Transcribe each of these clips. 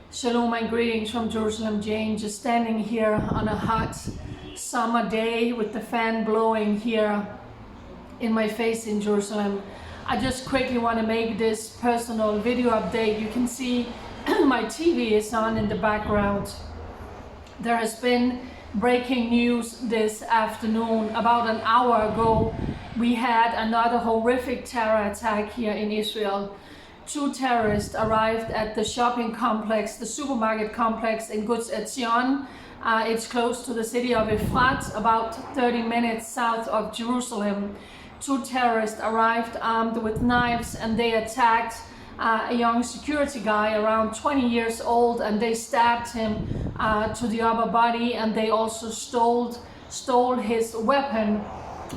Shalom and greetings from Jerusalem. Jane, just standing here on a hot summer day with the fan blowing here in my face in Jerusalem. I just quickly want to make this personal video update. You can see my TV is on in the background. There has been breaking news this afternoon. About an hour ago, we had another horrific terror attack here in Israel. 2 terrorists arrived at the shopping complex, the supermarket complex in Gush Etzion. It's close to the city of Efrat, about 30 minutes south of Jerusalem. 2 terrorists arrived armed with knives, and they attacked a young security guy around 20 years old, and they stabbed him to the upper body, and they also stole his weapon,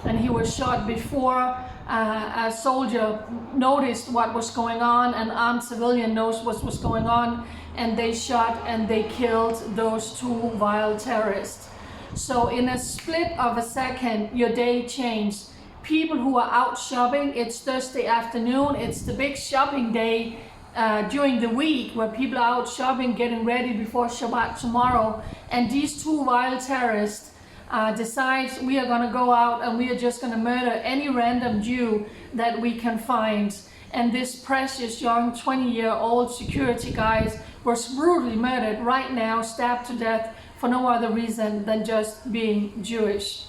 and he was shot before a soldier noticed what was going on. An armed civilian knows what was going on, and they shot and they killed those 2 vile terrorists. So in a split of a second, your day changed. People who are out shopping, it's Thursday afternoon, it's the big shopping day during the week where people are out shopping, getting ready before Shabbat tomorrow, and these 2 vile terrorists decides we are going to go out and we are just going to murder any random Jew that we can find. And this precious young 20-year-old security guy was brutally murdered right now, stabbed to death for no other reason than just being Jewish.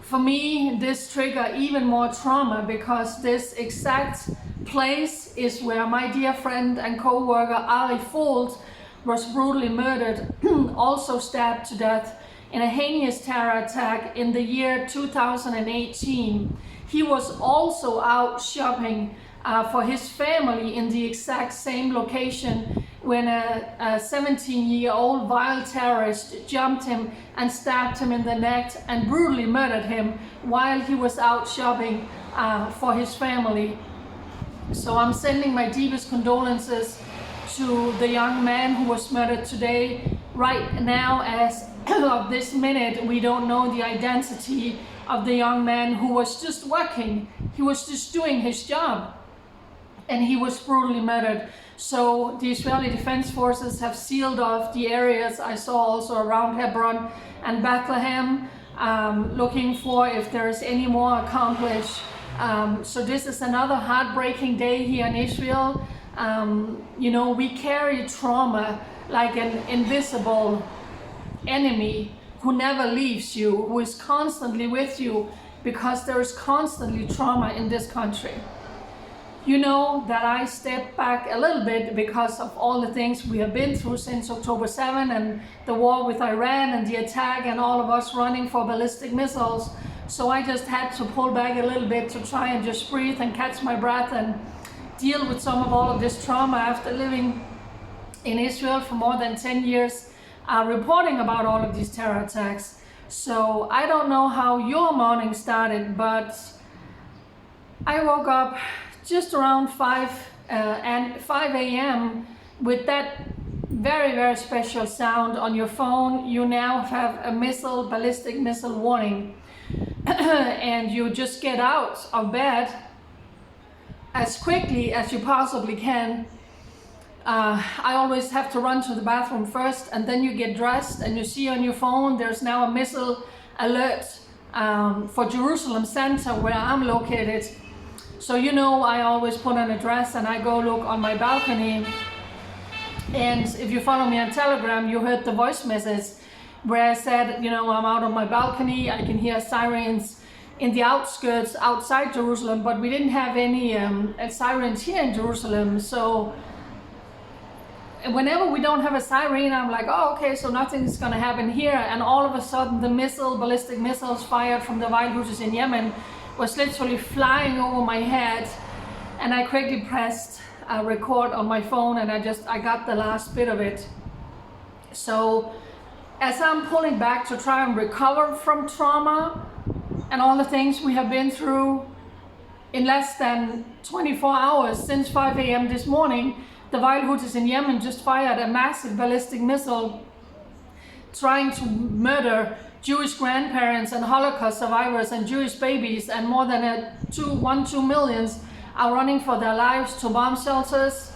For me, this triggered even more trauma because this exact place is where my dear friend and co-worker Ari Fuld was brutally murdered, also stabbed to death in a heinous terror attack in the year 2018. He was also out shopping for his family in the exact same location when a 17-year-old vile terrorist jumped him and stabbed him in the neck and brutally murdered him while he was out shopping for his family. So I'm sending my deepest condolences to the young man who was murdered today. Right now, as of this minute, we don't know the identity of the young man who was just working. He was just doing his job, and he was brutally murdered. So the Israeli Defense Forces have sealed off the areas I saw also around Hebron and Bethlehem, looking for if there is any more accomplished. So this is another heartbreaking day here in Israel. You know, we carry trauma like an invisible enemy who never leaves you, who is constantly with you, because there is constantly trauma in this country. You know that I stepped back a little bit because of all the things we have been through since October 7 and the war with Iran and the attack and all of us running for ballistic missiles. So I just had to pull back a little bit to try and just breathe and catch my breath and deal with some of all of this trauma after living in Israel for more than 10 years, reporting about all of these terror attacks. So I don't know how your morning started, but I woke up just around 5 a.m. with that very, very special sound on your phone. You now have a ballistic missile warning. And you just get out of bed as quickly as you possibly can. I always have to run to the bathroom first, and then you get dressed and you see on your phone there's now a missile alert for Jerusalem Center where I'm located. So you know I always put on a dress and I go look on my balcony. And if you follow me on Telegram, you heard the voice message where I said, you know, I'm out on my balcony, I can hear sirens in the outskirts outside Jerusalem, but we didn't have any sirens here in Jerusalem. So whenever we don't have a siren, I'm like, oh, okay, so nothing's gonna happen here. And all of a sudden the ballistic missiles fired from the Wild Houthis in Yemen was literally flying over my head. And I quickly pressed record on my phone, and I got the last bit of it. So as I'm pulling back to try and recover from trauma and all the things we have been through in less than 24 hours since 5 a.m. this morning, the Wild Houthis in Yemen just fired a massive ballistic missile trying to murder Jewish grandparents and Holocaust survivors and Jewish babies, and more than 2 million are running for their lives to bomb shelters.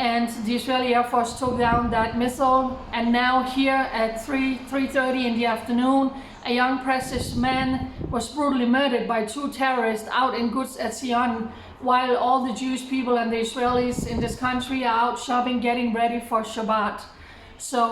and the Israeli Air Force took down that missile. And now here at 3:30 in the afternoon, a young precious man was brutally murdered by 2 terrorists out in Gush Etzion, while all the Jewish people and the Israelis in this country are out shopping, getting ready for Shabbat. So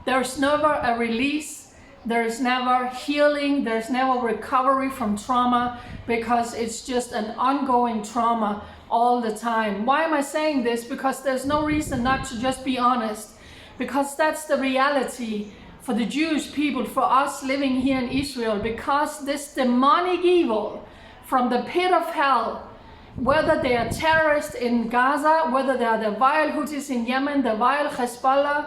there's never a release, there's never healing, there's never recovery from trauma, because it's just an ongoing trauma all the time. Why am I saying this? Because there's no reason not to just be honest, because that's the reality for the Jewish people, for us living here in Israel, because this demonic evil from the pit of hell, whether they are terrorists in Gaza, whether they are the vile Houthis in Yemen, the vile Hezbollah,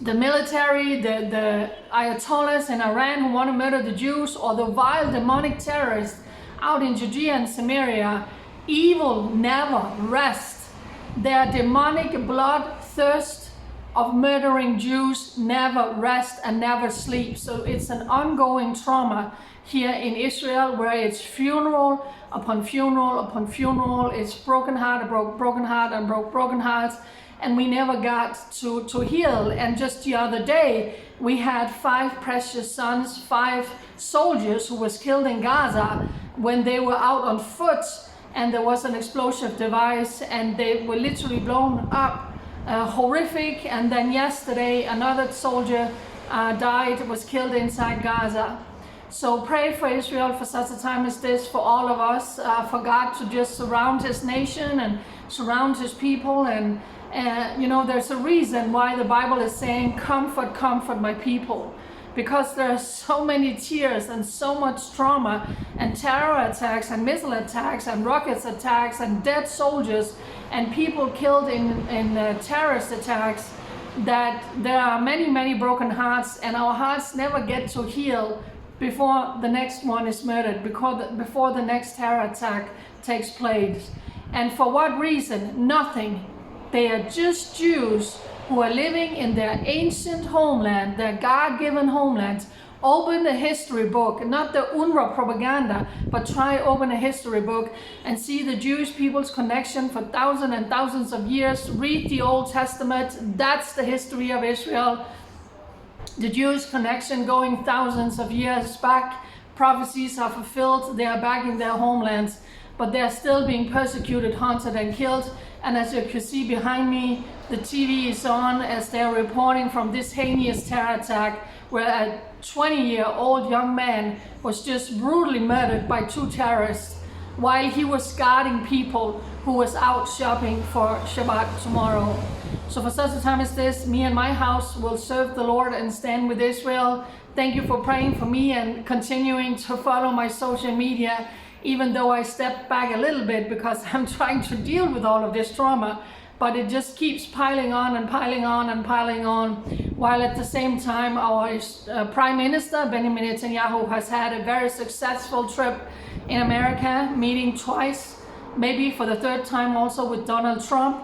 the military, the Ayatollahs in Iran who want to murder the Jews, or the vile demonic terrorists out in Judea and Samaria, evil never rests. Their demonic bloodthirst of murdering Jews never rests and never sleeps. So it's an ongoing trauma here in Israel, where it's funeral upon funeral upon funeral. It's broken heart, broken heart, and broken hearts. And we never got to heal. And just the other day, we had 5 precious sons, 5 soldiers who was killed in Gaza when they were out on foot, and there was an explosive device, and they were literally blown up, horrific. And then yesterday, another soldier died, was killed inside Gaza. So pray for Israel for such a time as this, for all of us, for God to just surround his nation and surround his people. And you know, there's a reason why the Bible is saying, comfort, comfort my people, because there are so many tears and so much trauma and terror attacks and missile attacks and rockets attacks and dead soldiers and people killed in terrorist attacks, that there are many, many broken hearts, and our hearts never get to heal before the next one is murdered, before the next terror attack takes place. And for what reason? Nothing. They are just Jews who are living in their ancient homeland, their God-given homeland. Open the history book, not the UNRWA propaganda, but try open a history book and see the Jewish people's connection for thousands and thousands of years. Read the Old Testament. That's the history of Israel. The Jewish connection going thousands of years back. Prophecies are fulfilled. They are back in their homelands, but they are still being persecuted, haunted, and killed. And as you can see behind me, the TV is on as they're reporting from this heinous terror attack, where a 20-year-old young man was just brutally murdered by 2 terrorists while he was guarding people who was out shopping for Shabbat tomorrow. So for such a time as this, me and my house will serve the Lord and stand with Israel. Thank you for praying for me and continuing to follow my social media, even though I stepped back a little bit because I'm trying to deal with all of this trauma. But it just keeps piling on and piling on and piling on, while at the same time our Prime Minister Benjamin Netanyahu has had a very successful trip in America, meeting twice, maybe for the 3rd time also with Donald Trump,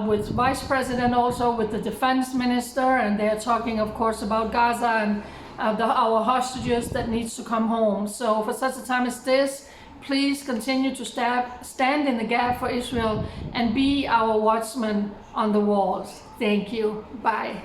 with Vice President, also with the Defense Minister, and they're talking of course about Gaza and our hostages that needs to come home. So for such a time as this, please continue to stand in the gap for Israel and be our watchman on the walls. Thank you. Bye.